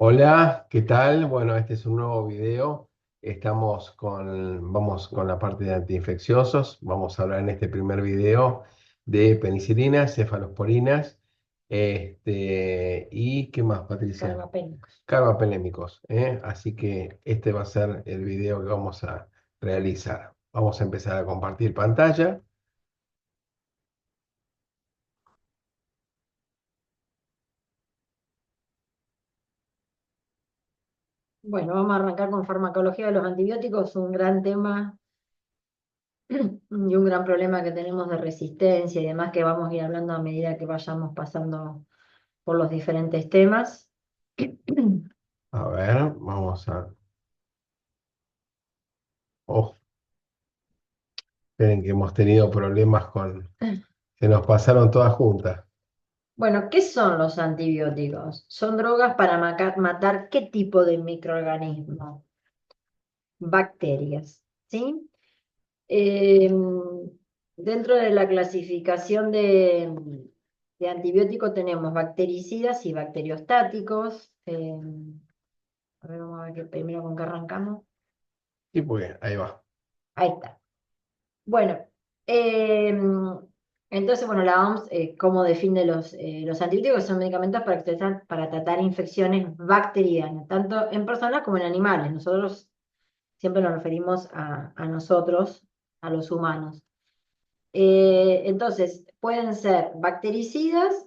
Hola, ¿qué tal? Bueno, este es un nuevo video. Vamos con la parte de antiinfecciosos. Vamos a hablar en este primer video de penicilinas, cefalosporinas, y ¿qué más, Patricia? Carbapenems. Carbapenémicos, ¿eh? Así que este va a ser el video que vamos a realizar. Vamos a empezar a compartir pantalla. Bueno, vamos a arrancar con farmacología de los antibióticos, un gran tema y un gran problema que tenemos de resistencia y demás que vamos a ir hablando a medida que vayamos pasando por los diferentes temas. A ver, vamos a... Oh, esperen que hemos tenido problemas con... Se nos pasaron todas juntas. Bueno, ¿qué son los antibióticos? Son drogas para matar qué tipo de microorganismo, bacterias, ¿sí? Eh, Dentro de la clasificación de antibióticos tenemos bactericidas y bacteriostáticos. A ver, vamos a ver primero con qué arrancamos. Y pues ahí va. Ahí está. Bueno, eh, entonces, bueno, la OMS, ¿cómo define los antibióticos? Son medicamentos para tratar infecciones bacterianas, tanto en personas como en animales. Nosotros siempre nos referimos a nosotros, a los humanos. Entonces, pueden ser bactericidas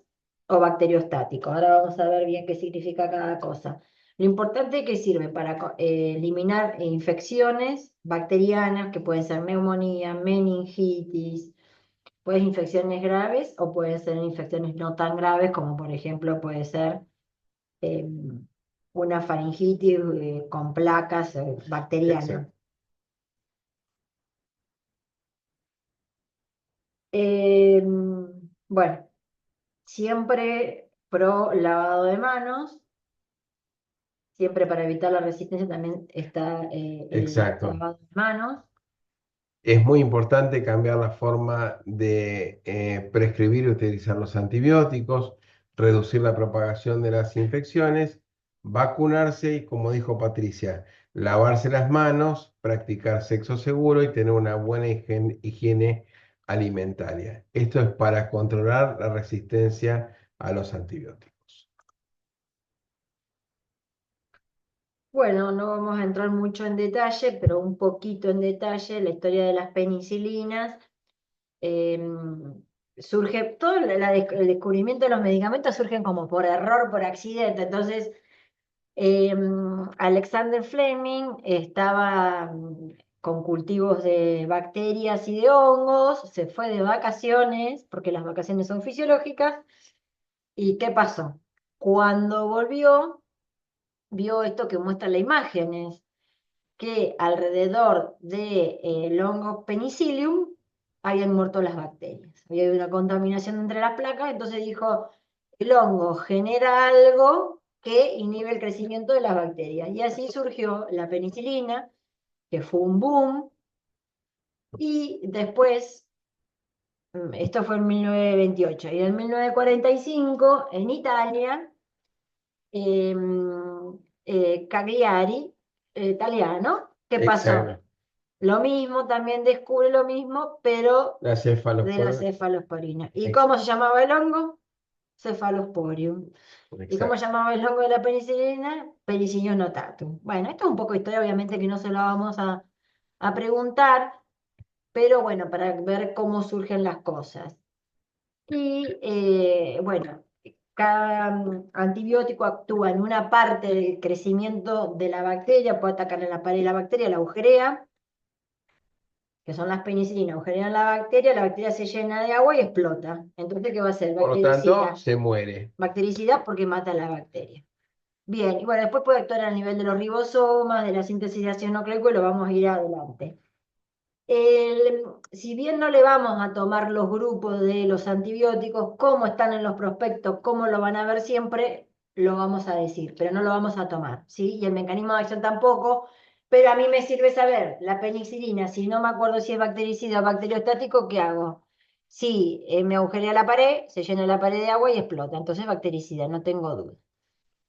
o bacteriostáticos. Ahora vamos a ver bien qué significa cada cosa. Lo importante es que sirve para eliminar infecciones bacterianas, que pueden ser neumonía, meningitis, pueden ser infecciones graves o pueden ser infecciones no tan graves, como por ejemplo puede ser eh, una faringitis con placas bacterianas. Exacto. Eh, bueno. Siempre pro lavado de manos, siempre para evitar la resistencia también está el Exacto. lavado de manos. Es muy importante cambiar la forma de prescribir y utilizar los antibióticos, reducir la propagación de las infecciones, vacunarse y, como dijo Patricia, lavarse las manos, practicar sexo seguro y tener una buena higiene alimentaria. Esto es para controlar la resistencia a los antibióticos. Bueno, no vamos a entrar mucho en detalle, pero un poquito en detalle, la historia de las penicilinas. eh, Surge, todo el descubrimiento de los medicamentos surgen como por error, por accidente. Entonces, Eh, Alexander Fleming estaba con cultivos de bacterias y de hongos, se fue de vacaciones, porque las vacaciones son fisiológicas, ¿y qué pasó? Cuando volvió, vio esto que muestra las imágenes, que alrededor del hongo Penicillium habían muerto las bacterias, había habido una contaminación entre las placas, entonces dijo, el hongo genera algo que inhibe el crecimiento de las bacterias. Y así surgió la penicilina, que fue un boom, y después, esto fue en 1928, y en 1945, en Italia, eh, Cagliari, italiano, ¿qué pasó? Exacto. Lo mismo, también descubre lo mismo, pero La de la cefalosporina. cefalosporina. ¿Y Ex- cómo se llamaba el hongo? Cephalosporium. ¿Y cómo se Exacto. llamaba el hongo de la penicilina? Penicillium notatum. Bueno, esto es un poco de historia, obviamente que no se lo vamos a preguntar, pero bueno, para ver cómo surgen las cosas. Y bueno, cada antibiótico actúa en una parte del crecimiento de la bacteria, puede atacar en la pared de la bacteria, la agujerea, que son las penicilinas, agujerean la bacteria se llena de agua y explota. Entonces, ¿qué va a hacer? Por lo tanto, Bactericida. se muere. Bactericidad porque mata a la bacteria. Bien, y bueno, después puede actuar a nivel de los ribosomas, de la síntesis de ácido nucleico, y lo vamos a ir adelante. Si bien no le vamos a tomar los grupos de los antibióticos, cómo están en los prospectos, cómo lo van a ver siempre, lo vamos a decir, pero no lo vamos a tomar, ¿sí? Y el mecanismo de acción tampoco, pero a mí me sirve saber la penicilina, si no me acuerdo si es bactericida o bacteriostático, ¿qué hago? Si me agujerea la pared, se llena la pared de agua y explota, entonces bactericida, no tengo duda.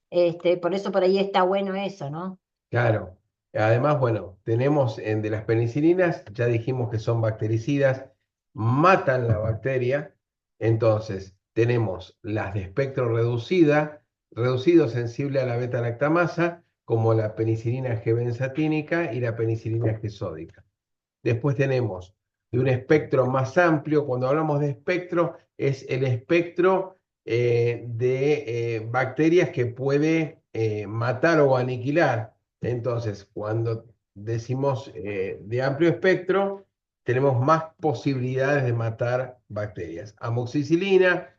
Por eso por ahí está bueno eso, ¿no? Claro. Además, bueno, tenemos de las penicilinas, ya dijimos que son bactericidas, matan la bacteria. Entonces, tenemos las de espectro reducido sensible a la beta-lactamasa, como la penicilina G-benzatínica y la penicilina G-sódica. Después tenemos de un espectro más amplio. Cuando hablamos de espectro, es el espectro de bacterias que puede matar o aniquilar. Entonces, cuando decimos de amplio espectro, tenemos más posibilidades de matar bacterias. Amoxicilina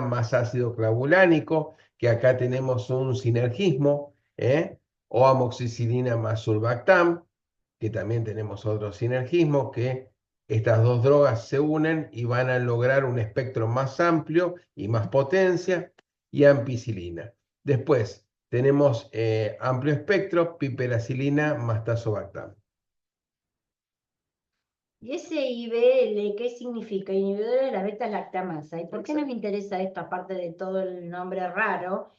más ácido clavulánico, que acá tenemos un sinergismo, o amoxicilina más sulbactam, que también tenemos otro sinergismo, que estas dos drogas se unen y van a lograr un espectro más amplio y más potencia, y ampicilina. Después tenemos amplio espectro, piperacilina más tazobactam. ¿Y ese IBL qué significa? Inhibidor de la beta-lactamasa. ¿Y por qué nos interesa esto, aparte de todo el nombre raro?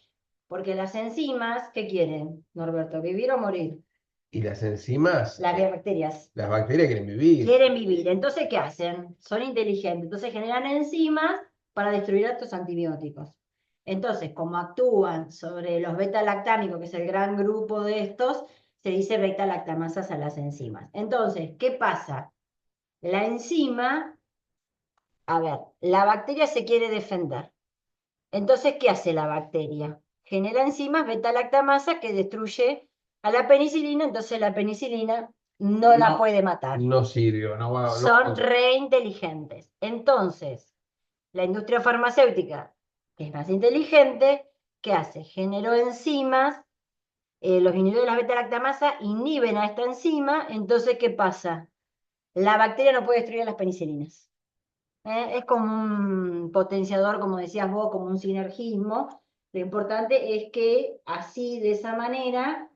Porque las enzimas, ¿qué quieren, Norberto? ¿Vivir o morir? Y las enzimas, Las bacterias las bacterias quieren vivir. quieren vivir. Entonces, ¿qué hacen? Son inteligentes. Entonces generan enzimas para destruir estos antibióticos. Entonces, como actúan sobre los beta-lactámicos, que es el gran grupo de estos, se dice beta-lactamasas a las enzimas. Entonces, ¿qué pasa? La enzima, a ver, la bacteria se quiere defender. Entonces, ¿qué hace la bacteria? Genera enzimas beta-lactamasa que destruye a la penicilina, entonces la penicilina no la No, puede matar. no sirve, Son re inteligentes. Entonces, la industria farmacéutica, que es más inteligente, ¿qué hace? Generó enzimas, los inhibidores de la beta-lactamasa inhiben a esta enzima, entonces, ¿qué pasa? La bacteria no puede destruir las penicilinas. Es como un potenciador, como decías vos, como un sinergismo. Lo importante es que así, de esa manera,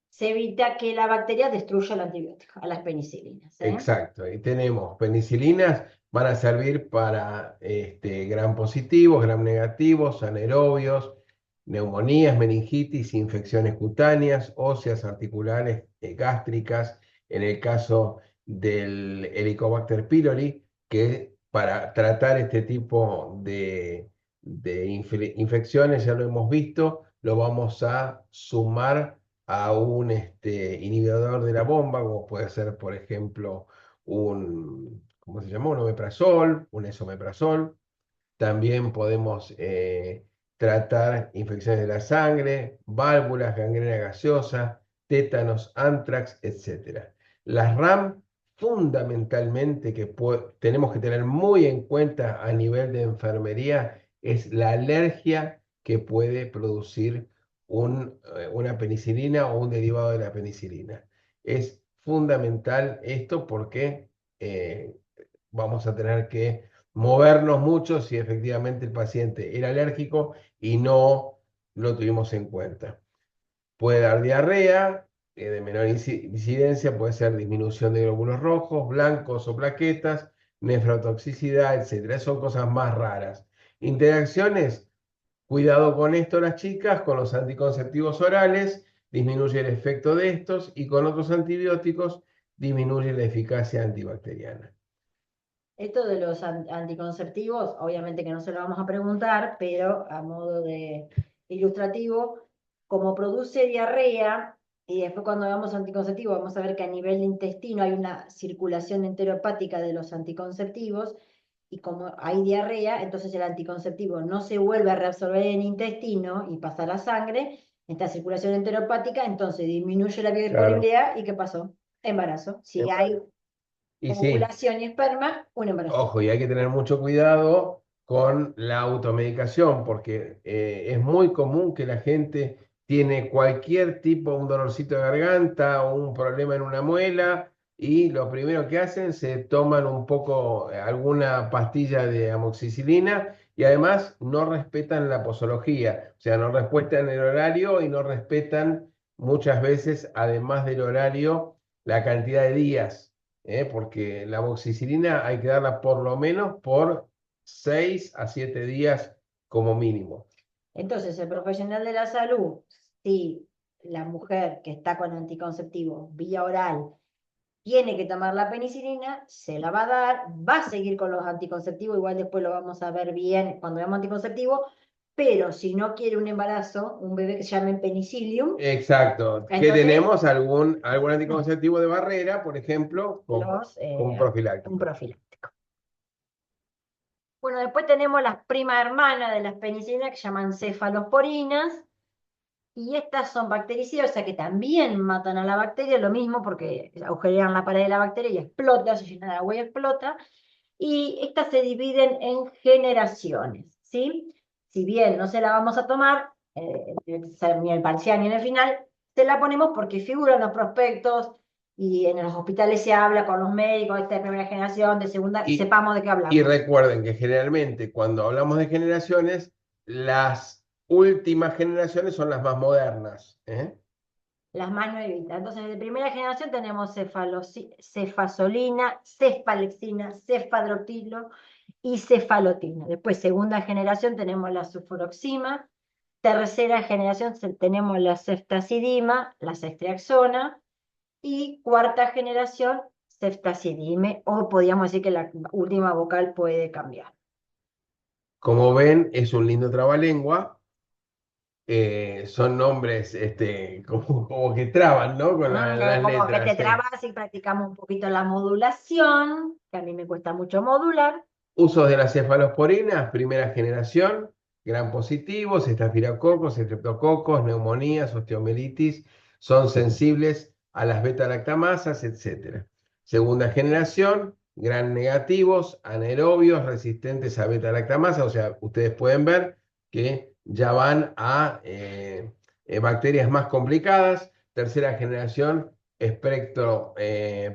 se evita que la bacteria destruya el antibiótico, a las penicilinas. Exacto, y tenemos penicilinas, van a servir para gram positivos, gram negativos, anaerobios, neumonías, meningitis, infecciones cutáneas, óseas, articulares, gástricas, en el caso del Helicobacter pylori, que para tratar este tipo de infecciones, ya lo hemos visto, lo vamos a sumar a un inhibidor de la bomba, como puede ser, por ejemplo, ¿cómo se llama? Un omeprazol, un esomeprazol. También podemos tratar infecciones de la sangre, válvulas, gangrena gaseosa, tétanos, antrax, etcétera. Las RAM, fundamentalmente, que tenemos que tener muy en cuenta a nivel de enfermería, es la alergia que puede producir una penicilina o un derivado de la penicilina. Es fundamental esto porque vamos a tener que movernos mucho si efectivamente el paciente era alérgico y no lo tuvimos en cuenta. Puede dar diarrea, de menor incidencia, puede ser disminución de glóbulos rojos, blancos o plaquetas, nefrotoxicidad, etcétera. Son cosas más raras. Interacciones, cuidado con esto las chicas, con los anticonceptivos orales, disminuye el efecto de estos, y con otros antibióticos disminuye la eficacia antibacteriana. Esto de los anticonceptivos, obviamente que no se lo vamos a preguntar, pero a modo de ilustrativo, como produce diarrea, y después cuando damos anticonceptivos vamos a ver que a nivel de intestino hay una circulación enteropática de los anticonceptivos, y como hay diarrea, entonces el anticonceptivo no se vuelve a reabsorber en el intestino y pasa a la sangre, esta circulación enteropática, entonces disminuye la Claro. biodisponibilidad, ¿y qué pasó? Embarazo. Si hay Y sí, ovulación y esperma, un embarazo. ojo, y hay que tener mucho cuidado con la automedicación, porque es muy común que la gente tiene cualquier tipo, un dolorcito de garganta o un problema en una muela, y lo primero que hacen, se toman un poco, alguna pastilla de amoxicilina, y además no respetan la posología, o sea, no respetan el horario y no respetan muchas veces, además del horario, la cantidad de días, porque la amoxicilina hay que darla por lo menos por 6 a 7 días como mínimo. Entonces, el profesional de la salud, si la mujer que está con anticonceptivo vía oral tiene que tomar la penicilina, se la va a dar, va a seguir con los anticonceptivos, igual después lo vamos a ver bien cuando veamos anticonceptivo, pero si no quiere un embarazo, un bebé que se llame penicillium, Exacto. Que entonces tenemos algún anticonceptivo de barrera, por ejemplo, los, como un profiláctico. profiláctico. Bueno, después tenemos las primas hermanas de las penicilinas que se llaman cefalosporinas, y estas son bactericidas, o sea que también matan a la bacteria, lo mismo porque agujerean la pared de la bacteria y explota, se llena de agua y explota. Y estas se dividen en generaciones, ¿sí? Si bien no se la vamos a tomar, ni en el parcial ni en el final, se la ponemos porque figuran los prospectos y en los hospitales se habla con los médicos, esta de primera generación, de segunda, Y, sepamos de qué y hablamos. recuerden que generalmente cuando hablamos de generaciones, las últimas generaciones son las más modernas, ¿eh? Las más nuevitas. Entonces, de primera generación tenemos cefasolina, cefalexina, cefadrotilo y cefalotina. Después, segunda generación tenemos la sulfuroxima. Tercera generación tenemos la ceftazidima, la ceftriaxona. Y cuarta generación, ceftazidime, o podríamos decir que la última vocal puede cambiar. Como ven, es un lindo trabalengua. Son nombres como que traban, ¿no? Con las Como que te letras. Sí. trabas y practicamos un poquito la modulación, que a mí me cuesta mucho modular. Usos de las cefalosporinas, primera generación, gran positivos, estafilococos, estreptococos, neumonías, osteomielitis, son sensibles a las beta-lactamasas, etc. Segunda generación, gran negativos, anaerobios, resistentes a beta-lactamasa, o sea, ustedes pueden ver que ya van a bacterias más complicadas. Tercera generación, espectro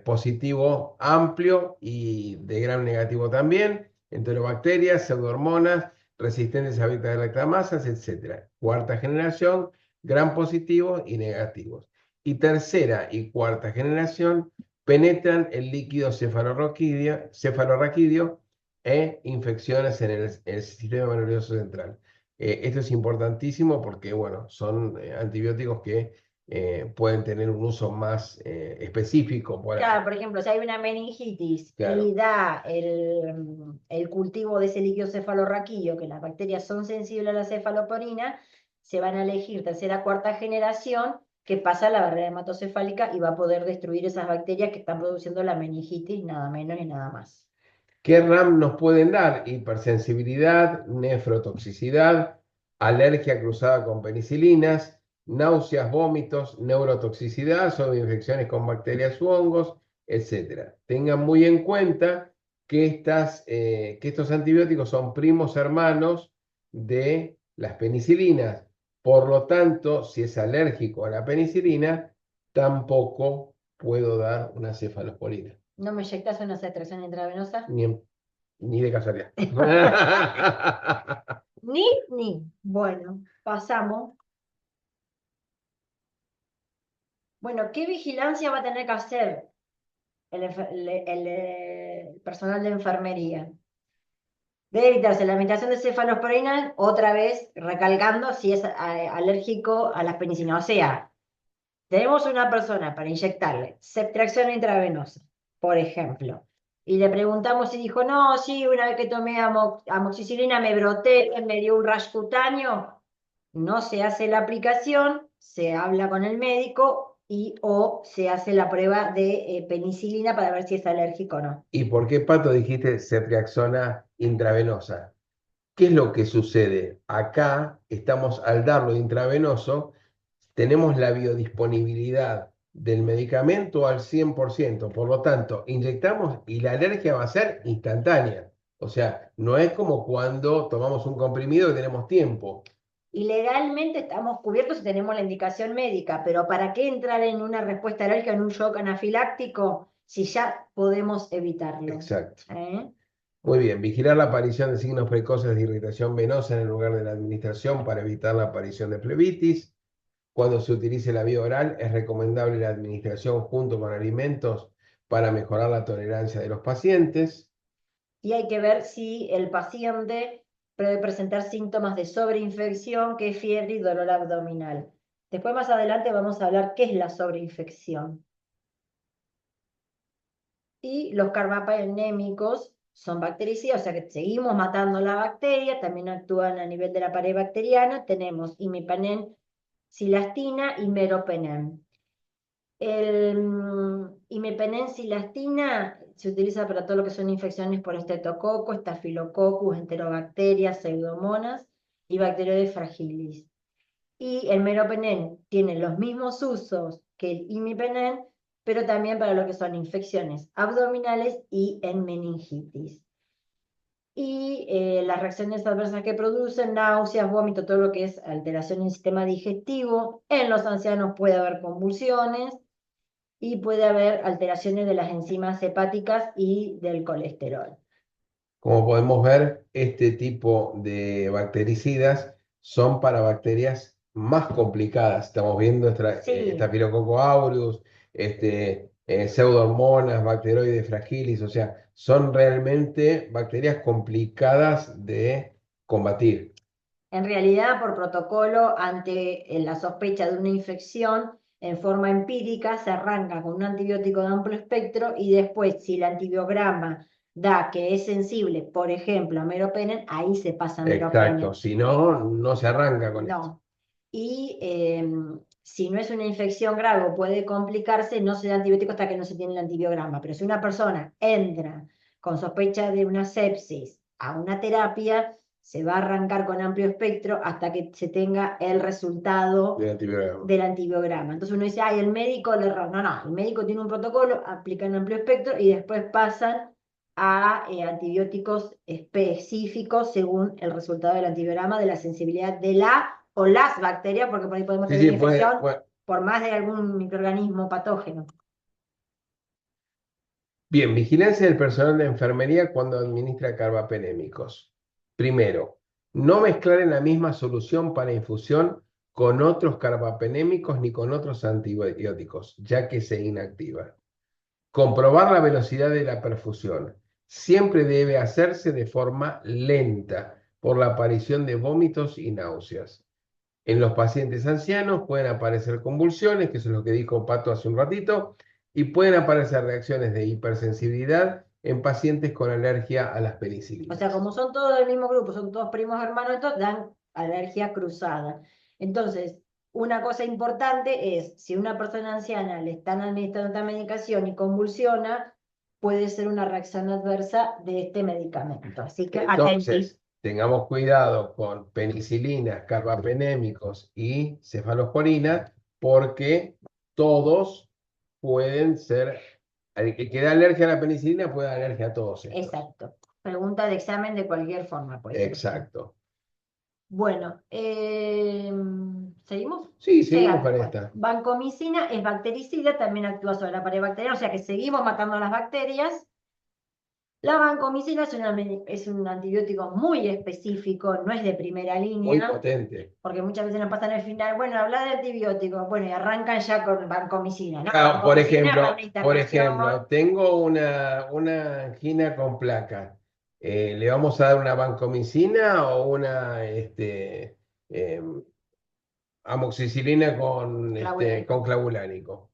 positivo amplio y de gram negativo también, enterobacterias, pseudohormonas, resistentes a beta-lactamasas, etc. Cuarta generación, gram positivos y negativos. Y tercera y cuarta generación penetran el líquido cefalorraquídeo e infecciones en el sistema nervioso central. Esto es importantísimo porque, bueno, son antibióticos que pueden tener un uso más específico. Claro, por ejemplo, si hay una meningitis y Claro. da el cultivo de ese líquido cefalorraquídeo, que las bacterias son sensibles a la cefaloporina, se van a elegir tercera, cuarta generación que pasa a la barrera hematocefálica y va a poder destruir esas bacterias que están produciendo la meningitis, nada menos y nada más. ¿Qué RAM nos pueden dar? Hipersensibilidad, nefrotoxicidad, alergia cruzada con penicilinas, náuseas, vómitos, neurotoxicidad sobre infecciones con bacterias u hongos, etc. Tengan muy en cuenta que estos antibióticos son primos hermanos de las penicilinas. Por lo tanto, si es alérgico a la penicilina, tampoco puedo dar una cefalosporina. ¿No me inyectas una secreción intravenosa? Ni ni de casualidad. Ni. Bueno, pasamos. Bueno, ¿qué vigilancia va a tener que hacer el personal de enfermería? Debe evitarse la alimentación de cefalosporina, otra vez recalcando si es alérgico a las penicilinas. O sea, tenemos una persona para inyectarle ceftriaxona intravenosa, por ejemplo, y le preguntamos si dijo, no, sí, una vez que tomé amoxicilina me broté, me dio un rash cutáneo. No se hace la aplicación, se habla con el médico y o se hace la prueba de penicilina para ver si es alérgico o no. ¿Y por qué, Pato, dijiste ceftriaxona intravenosa? ¿Qué es lo que sucede? Acá estamos, al darlo intravenoso, tenemos la biodisponibilidad del medicamento al 100%. Por lo tanto, inyectamos y la alergia va a ser instantánea. O sea, no es como cuando tomamos un comprimido y tenemos tiempo. Y legalmente estamos cubiertos si tenemos la indicación médica, pero ¿para qué entrar en una respuesta alérgica, en un shock anafiláctico, si ya podemos evitarlo? Exacto. ¿Eh? Muy bien, vigilar la aparición de signos precoces de irritación venosa en el lugar de la administración para evitar la aparición de flebitis. Cuando se utilice la vía oral, es recomendable la administración junto con alimentos para mejorar la tolerancia de los pacientes. Y hay que ver si el paciente puede presentar síntomas de sobreinfección, que es fiebre y dolor abdominal. Después más adelante vamos a hablar qué es la sobreinfección. Y los carbapenémicos son bactericidas, o sea que seguimos matando la bacteria, también actúan a nivel de la pared bacteriana. Tenemos imipenem, cilastina y meropenem. El imipenem cilastina se utiliza para todo lo que son infecciones por estreptococo, estafilococcus, enterobacterias, pseudomonas y bacteroides fragilis. Y el meropenem tiene los mismos usos que el imipenem, pero también para lo que son infecciones abdominales y en meningitis. Y las reacciones adversas que producen, náuseas, vómito, todo lo que es alteración en el sistema digestivo. En los ancianos puede haber convulsiones y puede haber alteraciones de las enzimas hepáticas y del colesterol. Como podemos ver, este tipo de bactericidas son para bacterias más complicadas. Estamos viendo Sí, Staphylococcus aureus, pseudomonas, bacteroides fragilis, o sea, son realmente bacterias complicadas de combatir. en realidad, por protocolo, ante la sospecha de una infección, en forma empírica, se arranca con un antibiótico de amplio espectro y después, si el antibiograma da que es sensible, por ejemplo, a meropenem, ahí se pasa a Exacto, meropenem. si no, no se arranca con esto. No. Y si no es una infección grave o puede complicarse, no se da antibiótico hasta que no se tiene el antibiograma. Pero si una persona entra con sospecha de una sepsis a una terapia, se va a arrancar con amplio espectro hasta que se tenga el resultado De antibiograma. del antibiograma. Entonces uno dice, ay, el médico le erró. No, no, el médico tiene un protocolo, aplican amplio espectro y después pasan a antibióticos específicos según el resultado del antibiograma de la sensibilidad de la o las bacterias, porque por ahí podemos Sí, tener sí, una infección por más de algún microorganismo patógeno. Bien, vigilancia del personal de enfermería cuando administra carbapenémicos. Primero, no mezclar en la misma solución para infusión con otros carbapenémicos ni con otros antibióticos, ya que se inactiva. Comprobar la velocidad de la perfusión. Siempre debe hacerse de forma lenta por la aparición de vómitos y náuseas. En los pacientes ancianos pueden aparecer convulsiones, que es lo que dijo Pato hace un ratito, y pueden aparecer reacciones de hipersensibilidad en pacientes con alergia a las O penicilinas. sea, como son todos del mismo grupo, son todos primos hermanos, estos dan alergia cruzada. Entonces, una cosa importante es, si una persona anciana le están administrando esta medicación y convulsiona, puede ser una reacción adversa de este medicamento. Así que atenti. Entonces, tengamos cuidado con penicilinas, carbapenémicos y cefalosporina, porque todos pueden ser, el que da alergia a la penicilina puede dar alergia a todos estos. Exacto. Pregunta de examen de cualquier forma, puede ser. Exacto. Bueno, ¿seguimos? Sí, seguimos Llegamos. con Bueno, esta. vancomicina es bactericida, también actúa sobre la pared bacteriana, o sea que seguimos matando las bacterias. La vancomicina es un antibiótico muy específico, no es de primera Muy línea, potente. porque muchas veces nos pasan al final, bueno, habla de antibióticos, bueno, y arrancan ya con vancomicina, ¿no? Ah, Vancomicina para una por internación. ejemplo, tengo una angina con placa. ¿Le vamos a dar una vancomicina o una em, amoxicilina con Clavulánico. clavulánico?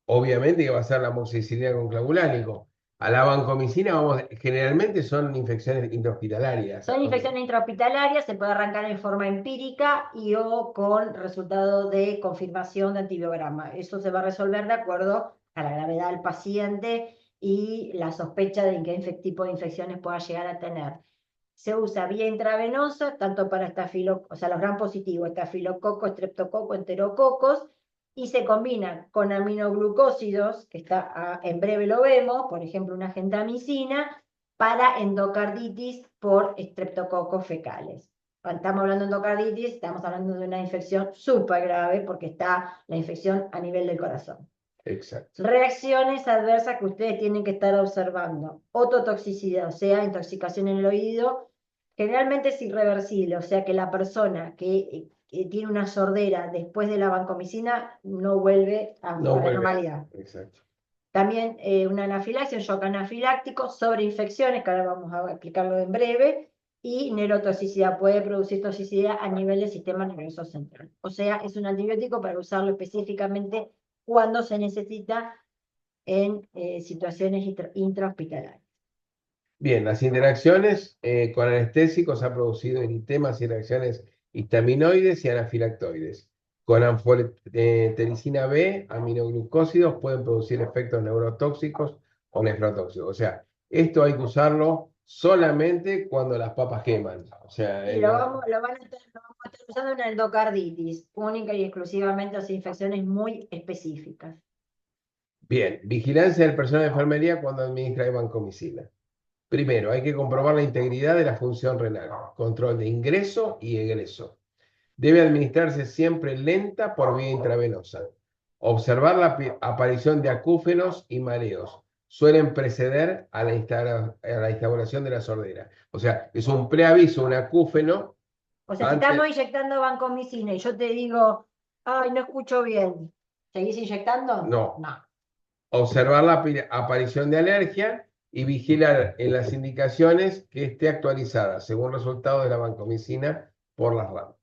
Obviamente que va a ser la amoxicilina con clavulánico. A la vancomicina generalmente son infecciones intrahospitalarias. Son infecciones intrahospitalarias, se puede arrancar en forma empírica y o con resultado de confirmación de antibiograma. Eso se va a resolver de acuerdo a la gravedad del paciente y la sospecha de qué tipo de infecciones pueda llegar a tener. Se usa vía intravenosa, tanto para o sea, los gram positivos, estafilococo, estreptococo, enterococos, y se combina con aminoglucósidos, que en breve lo vemos, por ejemplo, una gentamicina, para endocarditis por estreptococos fecales. Cuando estamos hablando de endocarditis, estamos hablando de una infección súper grave porque está la infección a nivel del corazón. Exacto. Reacciones adversas que ustedes tienen que estar observando. Ototoxicidad, o sea, intoxicación en el oído, generalmente es irreversible, o sea que la persona que tiene una sordera después de la vancomicina no vuelve a No la vuelve normalidad. Exacto. También una anafilaxia, un shock anafiláctico, sobreinfecciones, que ahora vamos a explicarlo en breve, y neurotoxicidad, puede producir toxicidad a nivel del sistema nervioso central. O sea, es un antibiótico para usarlo específicamente cuando se necesita en situaciones intrahospitalarias. Bien, las interacciones con anestésicos han producido eritemas y reacciones histaminoides y anafilactoides. Con anfotericina B, aminoglucósidos pueden producir efectos neurotóxicos o nefrotóxicos. O sea, esto hay que usarlo solamente cuando las papas queman. O sea, Y lo vamos a estar usando en endocarditis, única y exclusivamente, o sea, infecciones muy específicas. bien, vigilancia del personal de enfermería cuando administra vancomicina. Primero, hay que comprobar la integridad de la función renal, control de ingreso y egreso. Debe administrarse siempre lenta por vía intravenosa. Observar la aparición de acúfenos y mareos. Suelen preceder a la instauración de la sordera. O sea, es un preaviso, un acúfeno O sea, si antes. estamos inyectando vancomicina y yo te digo, ay, no escucho bien, ¿seguís inyectando? No. No. Observar la aparición de alergia y vigilar en las indicaciones que esté actualizada según resultados de la vancomicina por las ramas.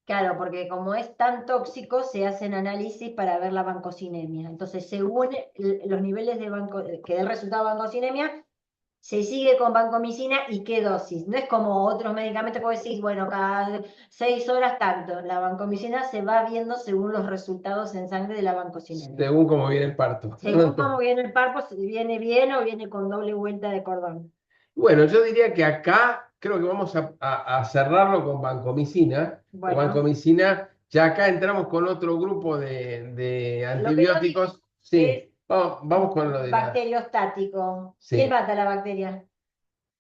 Claro, porque como es tan tóxico, se hacen análisis para ver la vancocinemia. Entonces, según los niveles de que dé el resultado de vancocinemia, se sigue con vancomicina y qué dosis. No es como otros medicamentos que vos decís, bueno, cada 6 horas tanto. La vancomicina se va viendo según los resultados en sangre de la vancocinemia. Según cómo viene el parto. Según cómo viene el parpo, si viene bien o viene con doble vuelta de cordón. Bueno, yo diría que acá creo que vamos a cerrarlo con vancomicina. Con Bueno, vancomicina, ya acá entramos con otro grupo de lo que no dije antibióticos. es Sí, vamos con lo de la. bacteriostático. ¿Quién Sí. mata la bacteria?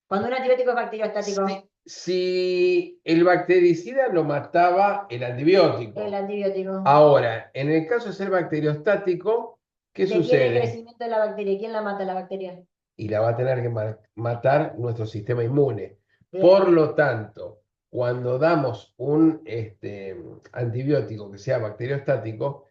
Cuando un antibiótico es bacteriostático, Si el bactericida lo mataba el el antibiótico. antibiótico. Ahora, en el caso de ser bacteriostático, ¿qué Detiene el sucede? crecimiento de la bacteria. ¿Quién la mata la bacteria? Y la va a tener que matar nuestro sistema inmune. Por Bien. lo tanto, cuando damos un antibiótico que sea bacteriostático,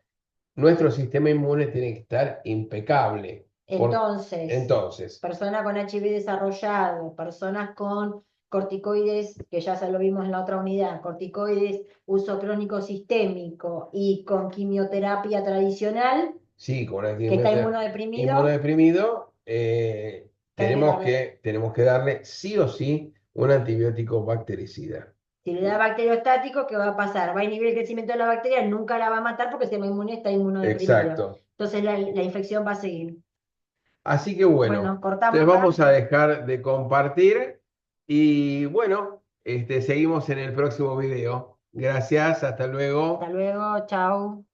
nuestro sistema inmune tiene que estar impecable. Entonces, Entonces, personas con HIV desarrollado, personas con corticoides, que ya se lo vimos en la otra unidad, corticoides, uso crónico sistémico y con quimioterapia tradicional, sí, con el que está inmunodeprimido, inmunodeprimido, que hay que darle. tenemos que darle sí o sí un antibiótico bactericida. Si le da bacteriostático, ¿qué va a pasar? Va a inhibir el crecimiento de la bacteria, nunca la va a matar porque el sistema inmune está inmunodeprimido. Exacto. Entonces la infección va a seguir. Así que bueno, Bueno, cortamos entonces acá. vamos a dejar de compartir y bueno, seguimos en el próximo video. Gracias, hasta Hasta luego. luego, chao.